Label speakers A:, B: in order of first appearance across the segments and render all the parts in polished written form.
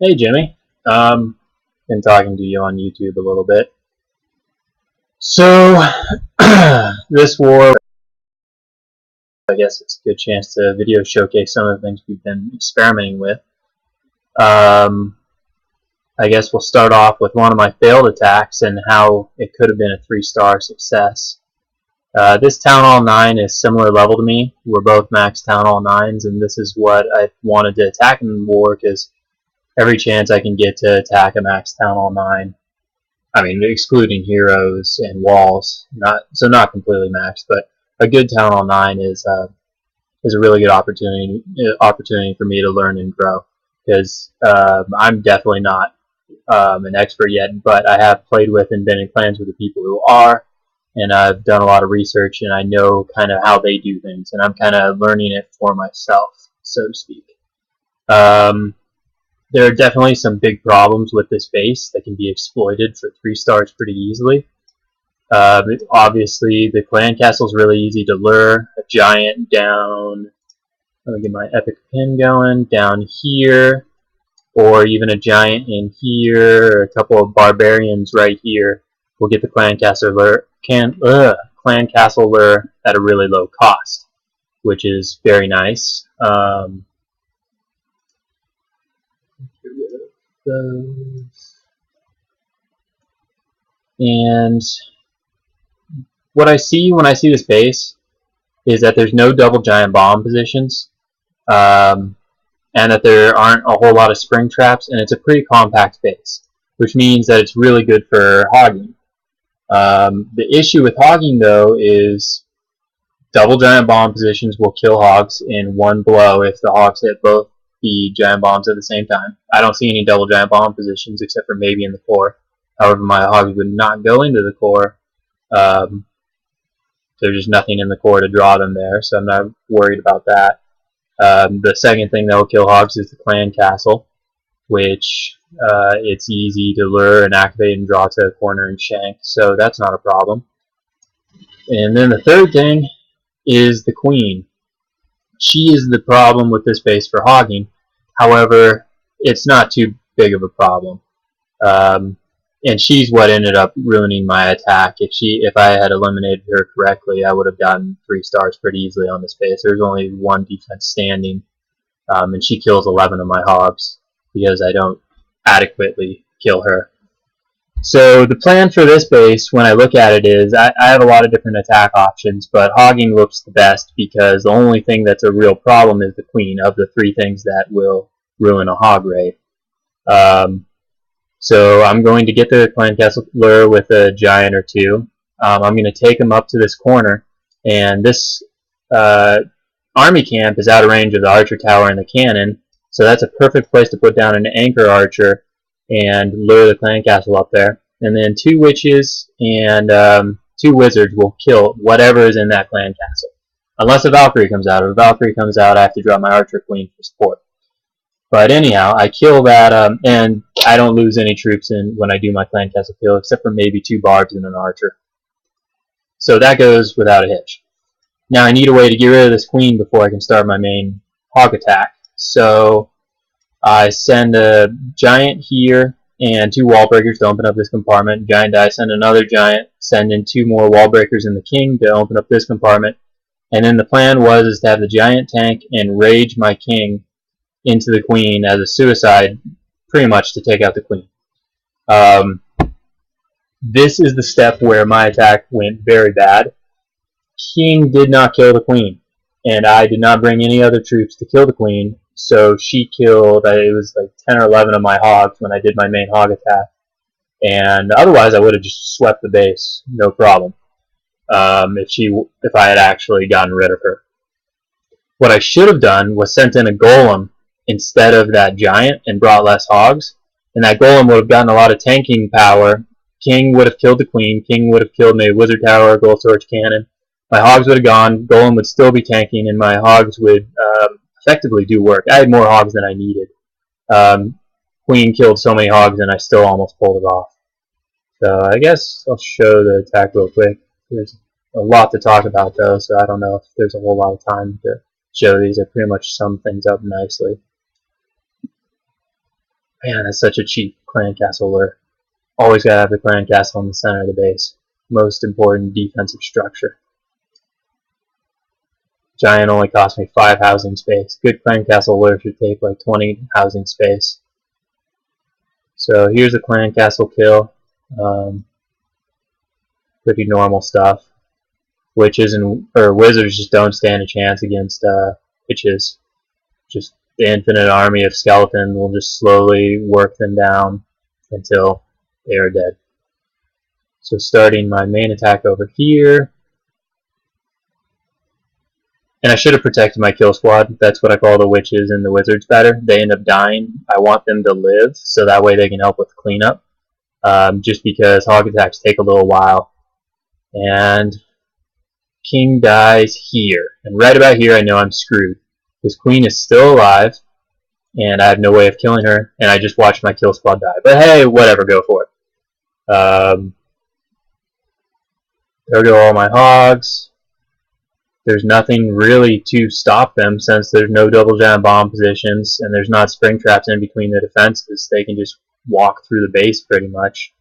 A: Hey Jimmy, been talking to you on YouTube a little bit. So this war, I guess it's a good chance to video showcase some of the things we've been experimenting with. Um, I guess we'll start off with one of my failed attacks and how it could have been a 3-star success. This Town Hall 9 is similar level to me. We're both max Town Hall 9s, and this is what I wanted to attack in the war because every chance I can get to attack a max Town Hall 9. I mean, excluding heroes and walls, not completely maxed, but a good Town Hall 9 is a really good opportunity for me to learn and grow because I'm definitely not an expert yet, but I have played with and been in clans with the people who are, and I've done a lot of research and I know kind of how they do things, and I'm kind of learning it for myself, so to speak. There are definitely some big problems with this base that can be exploited for 3 stars pretty easily. Obviously, the clan castle is really easy to lure. A giant down, let me get my epic pin going, down here, or even a giant in here, or a couple of barbarians right here will get the clan castle lure at a really low cost, which is very nice. And what I see when I see this base is that there's no double giant bomb positions, and that there aren't a whole lot of spring traps, and it's a pretty compact base, which means that it's really good for hogging. The issue with hogging, though, is double giant bomb positions will kill hogs in one blow if the hogs hit both the giant bombs at the same time. I don't see any double giant bomb positions except for maybe in the core. However, my hogs would not go into the core. There's just nothing in the core to draw them there, so I'm not worried about that. The second thing that will kill hogs is the clan castle, which it's easy to lure and activate and draw to a corner and shank, so that's not a problem. And then the third thing is the queen. She is the problem with this base for hogging. However, it's not too big of a problem. And she's what ended up ruining my attack. If I had eliminated her correctly, I would have gotten 3 stars pretty easily on this base. There's only one defense standing, and she kills 11 of my hogs because I don't adequately kill her. So the plan for this base, when I look at it, is I have a lot of different attack options, but hogging looks the best because the only thing that's a real problem is the queen of the 3 things that will ruin a hog raid. So I'm going to get the clan castle lure with a giant or 2. I'm going to take them up to this corner, and this army camp is out of range of the archer tower and the cannon, so that's a perfect place to put down an anchor archer and lure the clan castle up there. And then 2 witches and 2 wizards will kill whatever is in that clan castle. Unless a Valkyrie comes out. If a Valkyrie comes out, I have to draw my archer queen for support. But anyhow, I kill that, and I don't lose any troops when I do my clan castle kill, except for maybe 2 bards and an archer. So that goes without a hitch. Now I need a way to get rid of this queen before I can start my main hog attack. So I send a giant here and 2 wall breakers to open up this compartment. Giant die, send another giant, send in 2 more wall breakers in the king to open up this compartment. And then the plan was to have the giant tank and rage my king into the queen as a suicide, pretty much to take out the queen. This is the step where my attack went very bad. King did not kill the queen, and I did not bring any other troops to kill the queen, so she killed, it was like 10 or 11 of my hogs when I did my main hog attack, and otherwise I would have just swept the base, no problem, if I had actually gotten rid of her. What I should have done was sent in a golem instead of that giant and brought less hogs, and that golem would have gotten a lot of tanking power. King would have killed the queen, King would have killed maybe wizard tower or gold sword cannon. My hogs would have gone, golem would still be tanking, and my hogs would effectively do work. I had more hogs than I needed. Queen killed so many hogs and I still almost pulled it off. So I guess I'll show the attack real quick. There's a lot to talk about though, so I don't know if there's a whole lot of time to show these. I pretty much sum things up nicely. Man, that's such a cheap clan castle lure. Always gotta have the clan castle in the center of the base. Most important defensive structure. Giant only cost me 5 housing space. Good clan castle lure should take like 20 housing space. So here's a clan castle kill. Pretty normal stuff. Witches or wizards just don't stand a chance against witches. Just the infinite army of skeletons will just slowly work them down until they are dead. So starting my main attack over here. And I should have protected my kill squad. That's what I call the witches and the wizards better. They end up dying. I want them to live so that way they can help with cleanup. Just because hog attacks take a little while. And king dies here. And right about here I know I'm screwed. His queen is still alive. And I have no way of killing her. And I just watched my kill squad die. But hey, whatever, go for it. There go all my hogs. There's nothing really to stop them since there's no double giant bomb positions and there's not spring traps in between the defenses. They can just walk through the base pretty much.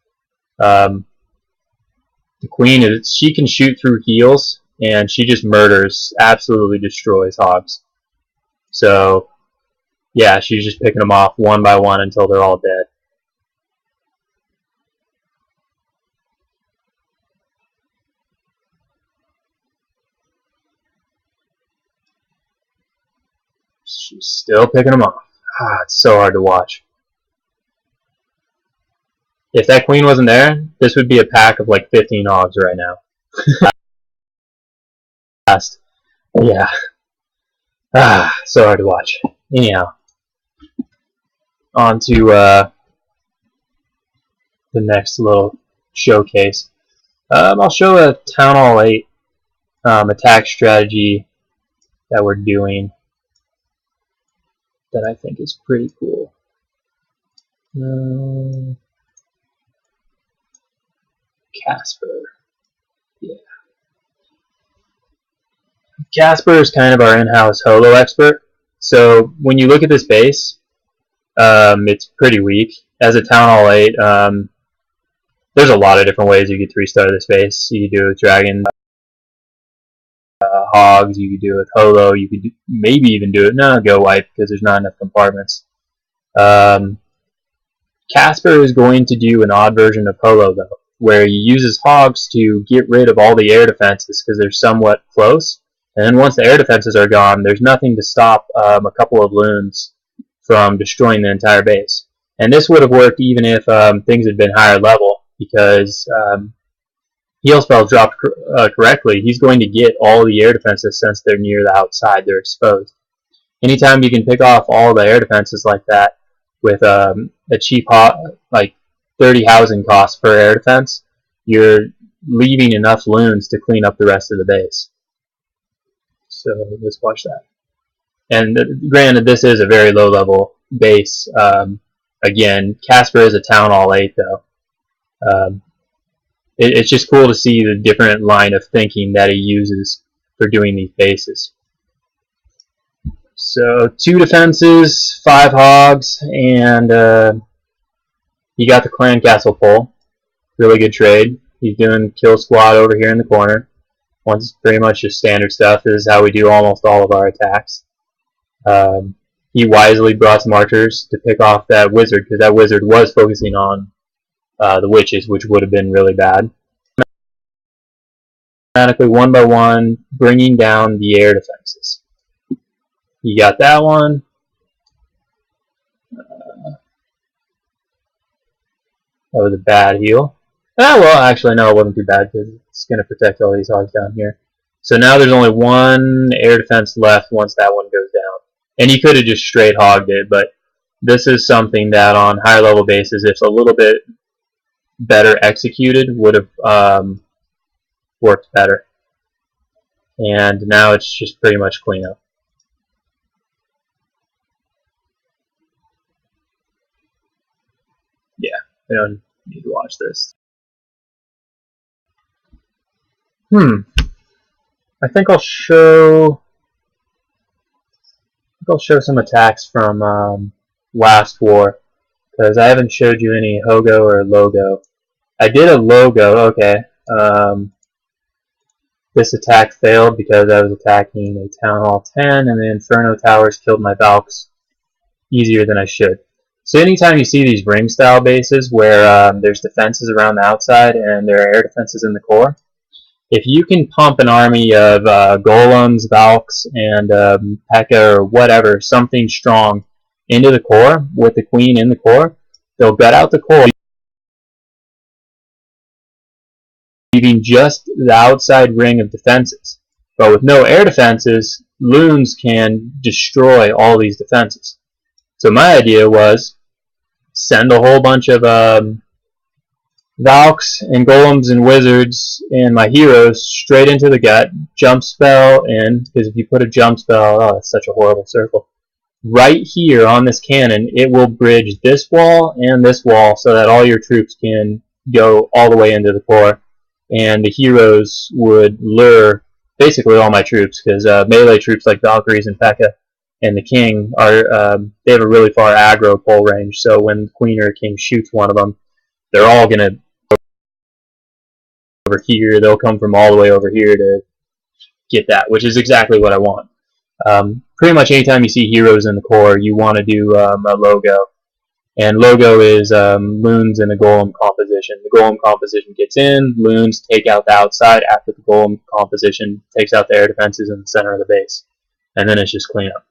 A: The queen, she can shoot through heals and she just murders, absolutely destroys hogs. So yeah, she's just picking them off one by one until they're all dead. She's still picking them off. It's so hard to watch. If that queen wasn't there, this would be a pack of like 15 hogs right now. Yeah. So hard to watch. Anyhow, on to the next little showcase. I'll show a Town Hall 8 attack strategy that we're doing that I think is pretty cool. Casper. Yeah. Casper is kind of our in-house holo expert. So when you look at this base, it's pretty weak. As a Town Hall 8, there's a lot of different ways you could 3-star this base. You could do it with dragon, hogs, you could do it with holo, you could maybe even do it, no, go wipe because there's not enough compartments. Casper is going to do an odd version of holo though, where he uses hogs to get rid of all the air defenses because they're somewhat close. And then once the air defenses are gone, there's nothing to stop a couple of loons from destroying the entire base. And this would have worked even if things had been higher level, because heal spells dropped correctly. He's going to get all the air defenses since they're near the outside, they're exposed. Anytime you can pick off all the air defenses like that with a cheap like 30 housing cost per air defense, you're leaving enough loons to clean up the rest of the base. So let's watch that. And granted, this is a very low level base. Again, Casper is a Town Hall 8 though. It's just cool to see the different line of thinking that he uses for doing these bases. So 2 defenses, 5 hogs, and he got the clan castle pull. Really good trade. He's doing kill squad over here in the corner. Once pretty much just standard stuff. This is how we do almost all of our attacks. He wisely brought some archers to pick off that wizard, because that wizard was focusing on the witches, which would have been really bad. Automatically, one by one, bringing down the air defenses. You got that one. That was a bad heal. Well, actually, no, it wasn't too bad because it's going to protect all these hogs down here. So now there's only 1 air defense left once that one goes down. And you could have just straight hogged it, but this is something that on higher level bases, if a little bit better executed, would have worked better. And now it's just pretty much cleanup. Yeah, we don't need to watch this. I think I'll show some attacks from last war, because I haven't showed you any Hogo or Logo. I did a Logo, okay. This attack failed because I was attacking a Town Hall 10, and the Inferno Towers killed my Valks easier than I should. So anytime you see these ring-style bases where there's defenses around the outside and there are air defenses in the core, if you can pump an army of Golems, Valks, and P.E.K.K.A. or whatever, something strong, into the core, with the Queen in the core, they'll gut out the core, leaving just the outside ring of defenses. But with no air defenses, loons can destroy all these defenses. So my idea was send a whole bunch of Valks and Golems and Wizards and my heroes straight into the gut, jump spell in, because if you put a jump spell, oh, it's such a horrible circle, right here on this cannon, it will bridge this wall and this wall so that all your troops can go all the way into the core, and the heroes would lure basically all my troops, because melee troops like Valkyries and P.E.K.K.A. and the King are they have a really far aggro pull range, so when the Queen or King shoots one of them, they're all going to over here, they'll come from all the way over here to get that, which is exactly what I want. Pretty much anytime you see heroes in the core, you want to do a Logo. And Logo is loons in a Golem composition. The Golem composition gets in, loons take out the outside after the Golem composition takes out the air defenses in the center of the base. And then it's just cleanup.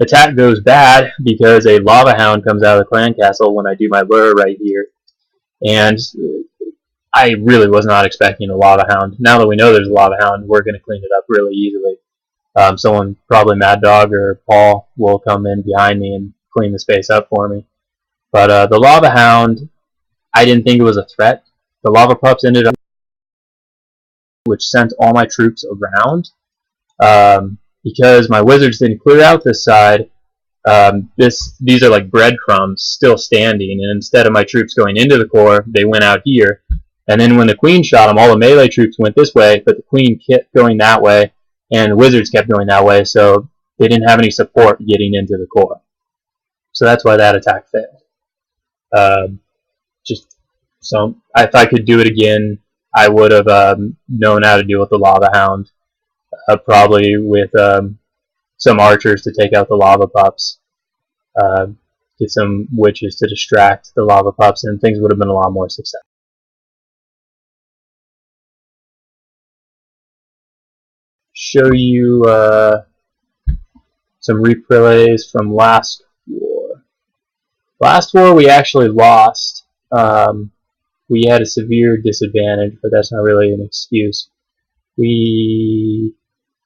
A: Attack goes bad because a Lava Hound comes out of the clan castle when I do my lure right here. And I really was not expecting a Lava Hound. Now that we know there's a Lava Hound, we're going to clean it up really easily. Someone, probably Mad Dog or Paul, will come in behind me and clean the space up for me. But the Lava Hound, I didn't think it was a threat. The Lava Pups ended up, which sent all my troops around. Because my Wizards didn't clear out this side, these are like breadcrumbs still standing, and instead of my troops going into the core, they went out here. And then when the Queen shot them, all the melee troops went this way, but the Queen kept going that way, and the Wizards kept going that way, so they didn't have any support getting into the core. So that's why that attack failed. If I could do it again, I would have known how to deal with the Lava Hound, probably with some archers to take out the Lava Pups, get some witches to distract the Lava Pups, and things would have been a lot more successful. Show you some replays from last war. Last war we actually lost. We had a severe disadvantage, but that's not really an excuse. We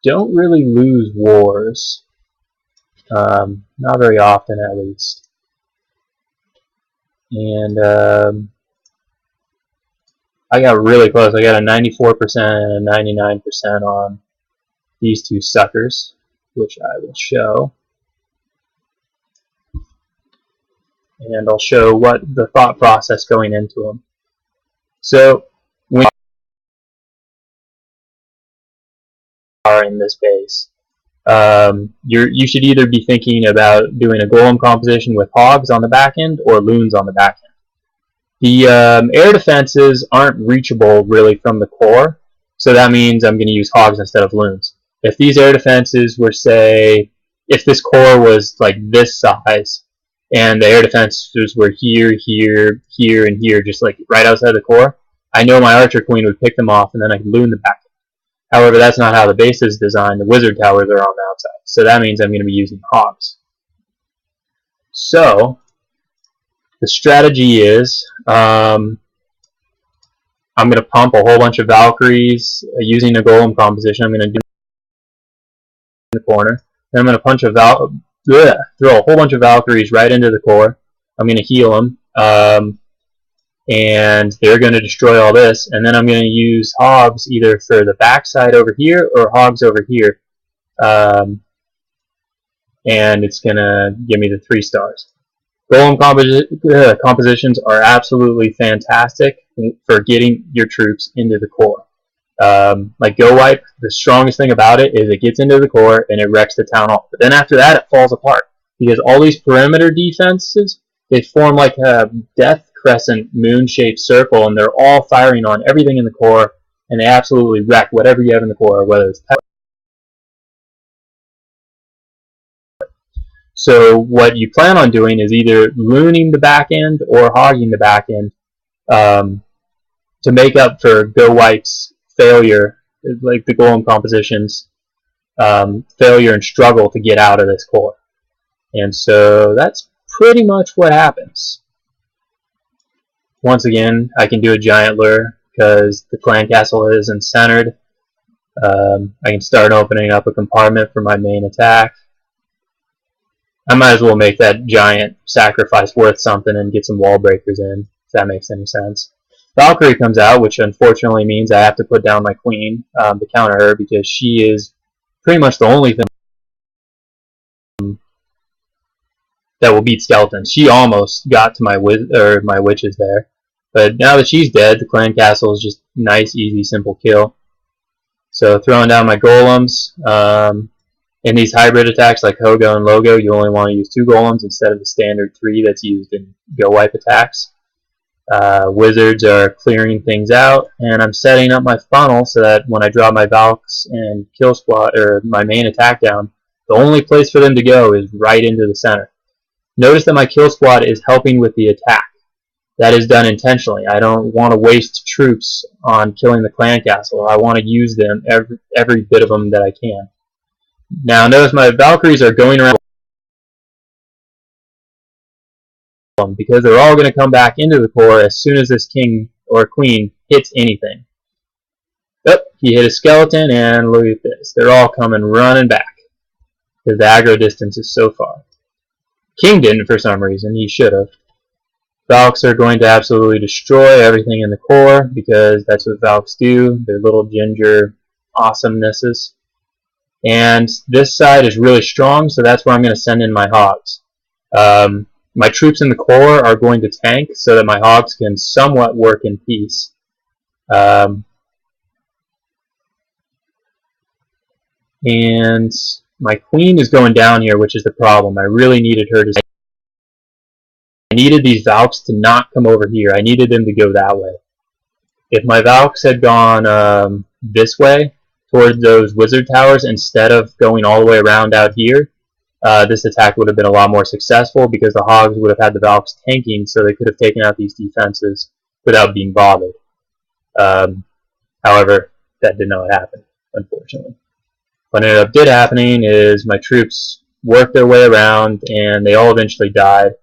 A: don't really lose wars. Not very often, at least. And I got really close. I got a 94% and a 99% on these two suckers, which I will show. And I'll show what the thought process going into them. So, when you are in this base, you should either be thinking about doing a Golem composition with Hogs on the back end or Loons on the back end. The air defenses aren't reachable really from the core, so that means I'm going to use Hogs instead of Loons. If these air defenses were, say, if this core was like this size, and the air defenses were here, here, here, and here, just like right outside the core, I know my Archer Queen would pick them off, and then I could loon the back. However, that's not how the base is designed. The Wizard Towers are on the outside, so that means I'm going to be using Hogs. So, the strategy is, I'm going to pump a whole bunch of Valkyries using a Golem composition. I'm going to do in the corner. Then I'm going to throw a whole bunch of Valkyries right into the core. I'm going to heal them, and they're going to destroy all this. And then I'm going to use Hogs either for the backside over here or Hogs over here, and it's going to give me the 3 stars. Golem compositions are absolutely fantastic for getting your troops into the core. Like Go Wipe, the strongest thing about it is it gets into the core and it wrecks the town hall. But then after that, it falls apart because all these perimeter defenses, they form like a death crescent moon-shaped circle, and they're all firing on everything in the core, and they absolutely wreck whatever you have in the core, whether it's pet. So what you plan on doing is either looning the back end or hogging the back end to make up for Go Wipe's failure, like the Golem composition's failure and struggle to get out of this core. And so that's pretty much what happens. Once again, I can do a giant lure because the clan castle isn't centered. I can start opening up a compartment for my main attack. I might as well make that giant sacrifice worth something and get some wall breakers in, if that makes any sense. Valkyrie comes out, which unfortunately means I have to put down my queen to counter her, because she is pretty much the only thing that will beat skeletons. She almost got to my witches there, but now that she's dead, the clan castle is just nice, easy, simple kill. So throwing down my golems. In these hybrid attacks like Hogo and Logo, you only want to use 2 golems instead of the standard 3 that's used in Go Wipe attacks. Wizards are clearing things out, and I'm setting up my funnel so that when I draw my Valks and kill squad, or my main attack down, the only place for them to go is right into the center. Notice that my kill squad is helping with the attack. That is done intentionally. I don't want to waste troops on killing the clan castle. I want to use them, every bit of them that I can. Now notice my Valkyries are going around because they're all going to come back into the core as soon as this king or queen hits anything. Oh, he hit a skeleton, and look at this. They're all coming running back because the aggro distance is so far. King didn't for some reason. He should have. Valks are going to absolutely destroy everything in the core because that's what Valks do. They're little ginger awesomenesses. And this side is really strong, so that's where I'm going to send in my hogs. My troops in the core are going to tank so that my hogs can somewhat work in peace. And my queen is going down here, which is the problem. I really needed her to... I needed these Valks to not come over here. I needed them to go that way. If my Valks had gone this way, towards those wizard towers, instead of going all the way around out here, this attack would have been a lot more successful because the hogs would have had the Valks tanking, so they could have taken out these defenses without being bothered. However, that did not happen, unfortunately. What ended up did happening is my troops worked their way around, and they all eventually died.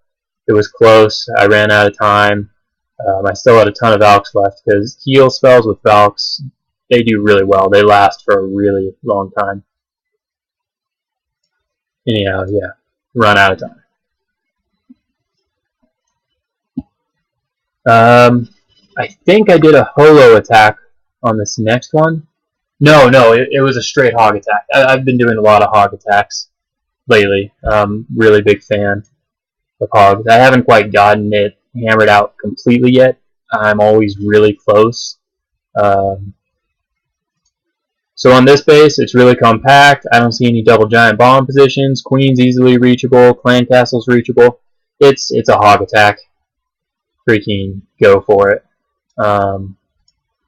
A: It was close. I ran out of time. I still had a ton of Valks left because heal spells with Valks, they do really well. They last for a really long time. Anyhow, yeah, run out of time. I think I did a holo attack on this next one. No, it was a straight hog attack. I've been doing a lot of hog attacks lately. Really big fan of hogs. I haven't quite gotten it hammered out completely yet. I'm always really close. So on this base, it's really compact. I don't see any double giant bomb positions. Queen's easily reachable. Clan castle's reachable. It's a hog attack. Freaking go for it.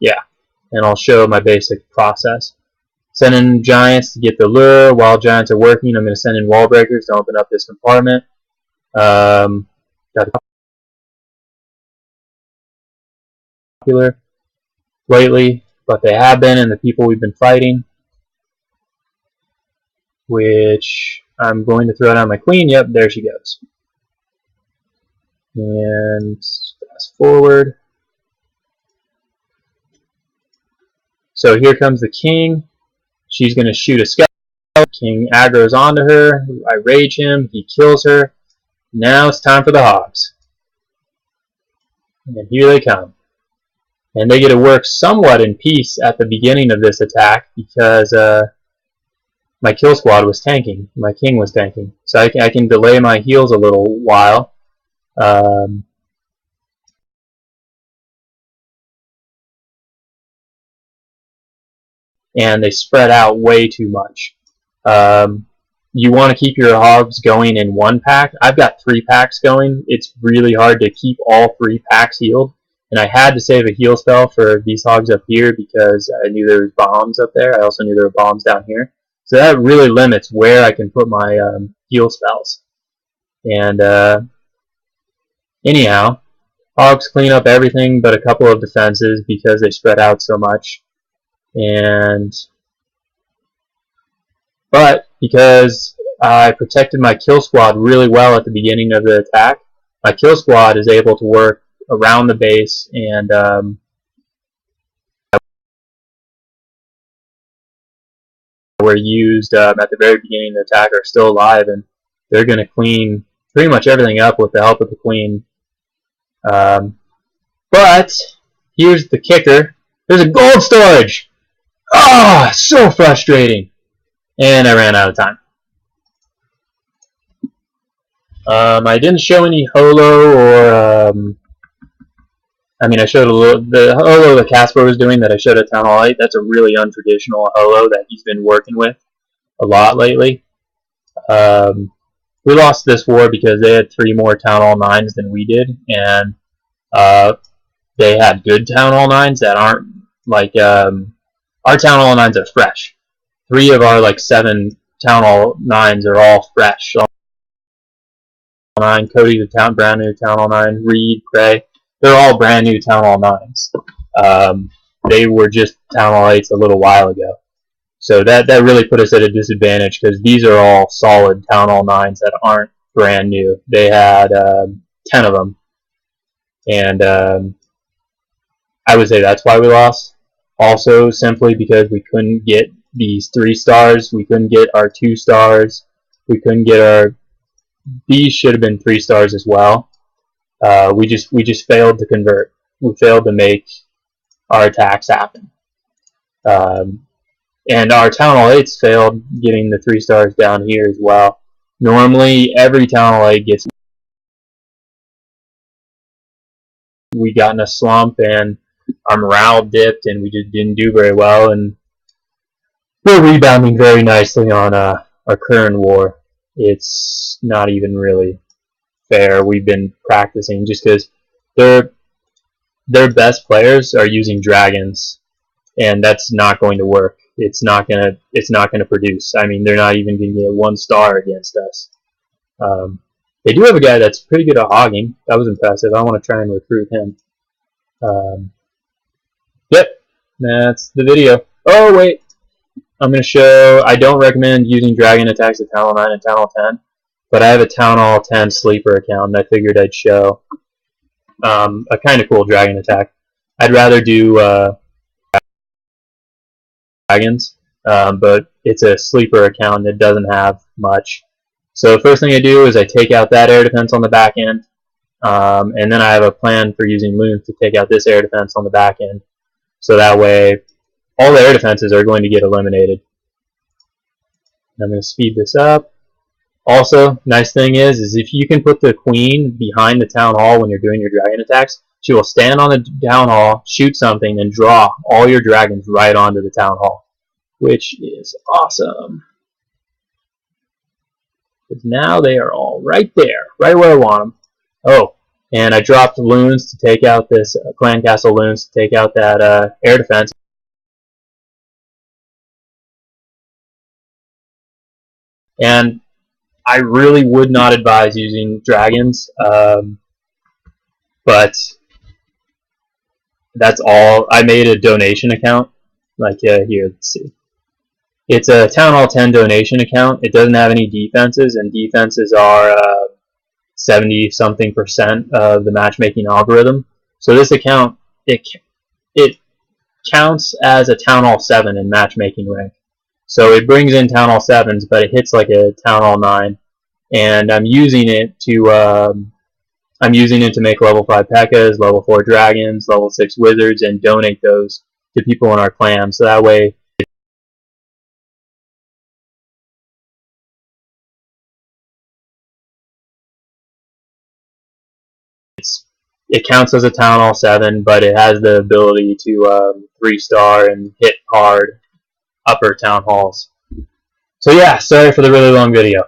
A: Yeah, and I'll show my basic process. Send in giants to get the lure. While giants are working, I'm going to send in wall breakers to open up this compartment. Got popular lately, but they have been in the people we've been fighting, which I'm going to throw down my queen. Yep, there she goes. And fast forward. So here comes the king. She's going to shoot a skeleton. King aggro's onto her. I rage him. He kills her. Now it's time for the hogs. And here they come. And they get to work somewhat in peace at the beginning of this attack because my kill squad was tanking. My king was tanking. So I can delay my heals a little while. And they spread out way too much. you want to keep your hogs going in one pack. I've got 3 packs going. It's really hard to keep all 3 packs healed. And I had to save a heal spell for these hogs up here because I knew there was bombs up there. I also knew there were bombs down here. So that really limits where I can put my heal spells. And anyhow, hogs clean up everything but a couple of defenses because they spread out so much. But because I protected my kill squad really well at the beginning of the attack, my kill squad is able to work around the base, and were used at the very beginning of the attack are still alive, and they're going to clean pretty much everything up with the help of the queen. But here's the kicker. There's a gold storage! Ah, oh, so frustrating. And I ran out of time. I didn't show any holo or I showed a little the holo that Casper was doing that I showed at Town Hall 8. That's a really untraditional holo that he's been working with a lot lately. We lost this war because they had 3 more Town Hall 9s than we did, and they had good Town Hall 9s that aren't like our Town Hall 9s are fresh. 3 of our 7 Town Hall 9s are all fresh. 9, Cody the brand new Town Hall 9, Reed, Gray, they're all brand new Town Hall 9s. They were just Town Hall 8s a little while ago. So that really put us at a disadvantage because these are all solid Town Hall 9s that aren't brand new. They had 10 of them. And I would say that's why we lost. Also, simply because we couldn't get these 3 stars. We couldn't get our 2 stars. We couldn't get our... These should have been 3 stars as well. We just failed to convert. We failed to make our attacks happen. And our Town Hall 8s failed getting the 3 stars down here as well. Normally, every Town Hall 8 gets... We got in a slump and our morale dipped and we just didn't do very well. And we're rebounding very nicely on our current war. It's not even really fair. We've been practicing just because their best players are using dragons, and that's not going to work. It's not gonna produce. I mean, they're not even going to get 1 star against us. They do have a guy that's pretty good at hogging. That was impressive. I want to try and recruit him. Yep, that's the video. Oh wait, I'm going to show. I don't recommend using dragon attacks at Town Hall 9 and Town Hall 10, but I have a Town Hall 10 sleeper account, and I figured I'd show a kind of cool dragon attack. I'd rather do dragons, but it's a sleeper account that doesn't have much. So the first thing I do is I take out that air defense on the back end, and then I have a plan for using loons to take out this air defense on the back end. So that way, all the air defenses are going to get eliminated. I'm going to speed this up. Also, nice thing is if you can put the queen behind the Town Hall when you're doing your dragon attacks, she will stand on the Town Hall, shoot something, and draw all your dragons right onto the Town Hall, which is awesome. Because now they are all right there, right where I want them. Oh, and I dropped loons to take out this clan castle loons to take out that air defense. And I really would not advise using dragons, but that's all. I made a donation account, here, let's see. It's a Town Hall 10 donation account. It doesn't have any defenses, and defenses are 70-something% of the matchmaking algorithm. So this account, it counts as a Town Hall 7 in matchmaking rank. So it brings in Town Hall 7s, but it hits like a Town Hall 9. And I'm using it to make level 5 P.E.K.K.A.s, level 4 dragons, level 6 wizards, and donate those to people in our clan. So that way it counts as a Town Hall 7, but it has the ability to 3-star and hit hard upper Town Halls. So yeah, sorry for the really long video.